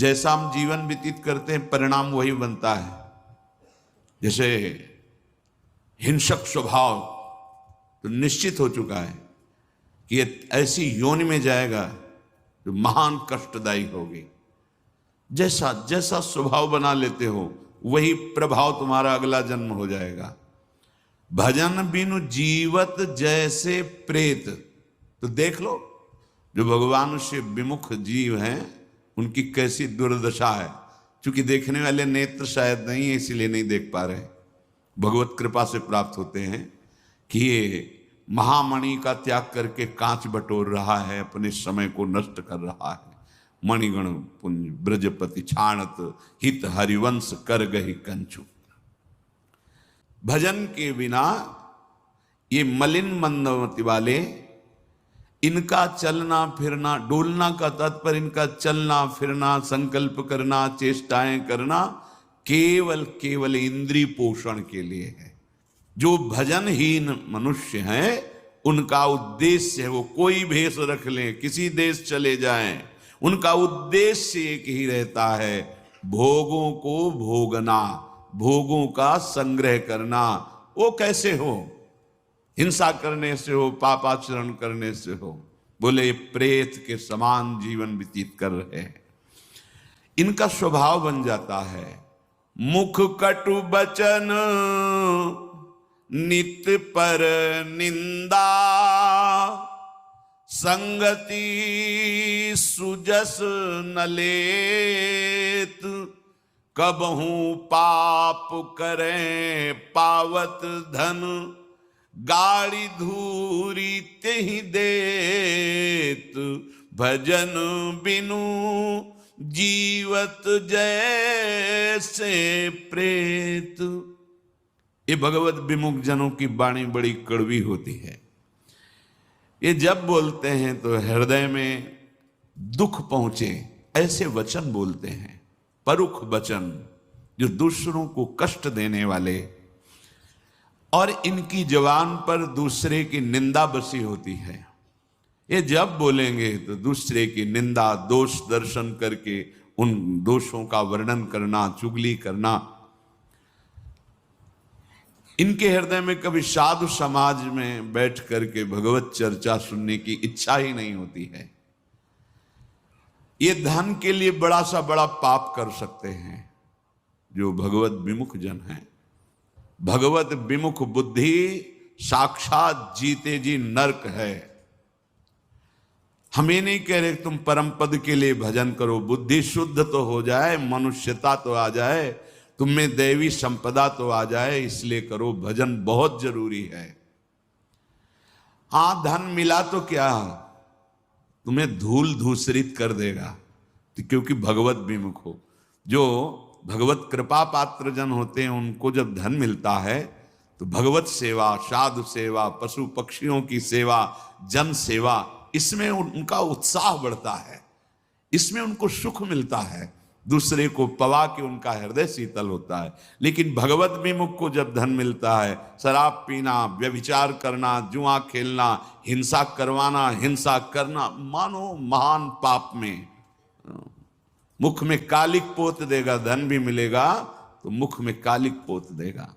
जैसा हम जीवन व्यतीत करते हैं परिणाम वही बनता है। जैसे हिंसक स्वभाव तो निश्चित हो चुका है कि ये ऐसी योनि में जाएगा जो महान कष्टदायी होगी। जैसा जैसा स्वभाव बना लेते हो वही प्रभाव तुम्हारा अगला जन्म हो जाएगा। भजन बिनु जीवत जैसे प्रेत। तो देख लो जो भगवान से विमुख जीव हैं उनकी कैसी दुर्दशा है। क्योंकि देखने वाले नेत्र शायद नहीं है इसीलिए नहीं देख पा रहे। भगवत कृपा से प्राप्त होते हैं कि ये महामणि का त्याग करके कांच बटोर रहा है, अपने समय को नष्ट कर रहा है। मणिगण पुंज ब्रजपति छाणत हित हरिवंश कर गही कंचु। भजन के बिना ये मलिन मंदमति वाले, इनका चलना फिरना, डोलना का तात्पर्य इनका चलना फिरना, संकल्प करना, चेष्टाएं करना केवल केवल इंद्रिय पोषण के लिए है। जो भजनहीन मनुष्य हैं उनका उद्देश्य है, वो कोई भेष रख लें, किसी देश चले जाएं, उनका उद्देश्य एक ही रहता है, भोगों को भोगना, भोगों का संग्रह करना। वो कैसे हो? हिंसा करने से हो, पापाचरण करने से हो। बोले प्रेत के समान जीवन व्यतीत कर रहे हैं। इनका स्वभाव बन जाता है मुख कटु बचन नित्य पर निंदा, संगति सुजस न लेत, कबहू पाप करें पावत धन, गाड़ी धूरी तेहि देत, भजन बिनु जीवत जैसे प्रेत। ये भगवत विमुख जनों की वाणी बड़ी कड़वी होती है। ये जब बोलते हैं तो हृदय में दुख पहुंचे ऐसे वचन बोलते हैं, परुख वचन जो दूसरों को कष्ट देने वाले, और इनकी जबान पर दूसरे की निंदा बसी होती है। ये जब बोलेंगे तो दूसरे की निंदा, दोष दर्शन करके उन दोषों का वर्णन करना, चुगली करना। इनके हृदय में कभी साधु समाज में बैठ करके भगवत चर्चा सुनने की इच्छा ही नहीं होती है। ये धन के लिए बड़ा सा बड़ा पाप कर सकते हैं जो भगवत विमुख जन हैं। भगवत विमुख बुद्धि साक्षात जीते जी नरक है। हम ये नहीं कह रहे तुम परम पद के लिए भजन करो, बुद्धि शुद्ध तो हो जाए, मनुष्यता तो आ जाए, तुम में दैवी संपदा तो आ जाए, इसलिए करो। भजन बहुत जरूरी है। हां धन मिला तो क्या, तुम्हें धूल धूसरित कर देगा, क्योंकि भगवत विमुख हो। जो भगवत कृपा पात्र जन होते हैं उनको जब धन मिलता है तो भगवत सेवा, साधु सेवा, पशु पक्षियों की सेवा, जन सेवा, इसमें उनका उत्साह बढ़ता है, इसमें उनको सुख मिलता है, दूसरे को पवा के उनका हृदय शीतल होता है। लेकिन भगवत विमुख को जब धन मिलता है, शराब पीना, व्यभिचार करना, जुआ खेलना, हिंसा करवाना, हिंसा करना, मानो महान पाप में, मुख में कालिक पोत देगा। धन भी मिलेगा तो मुख में कालिक पोत देगा।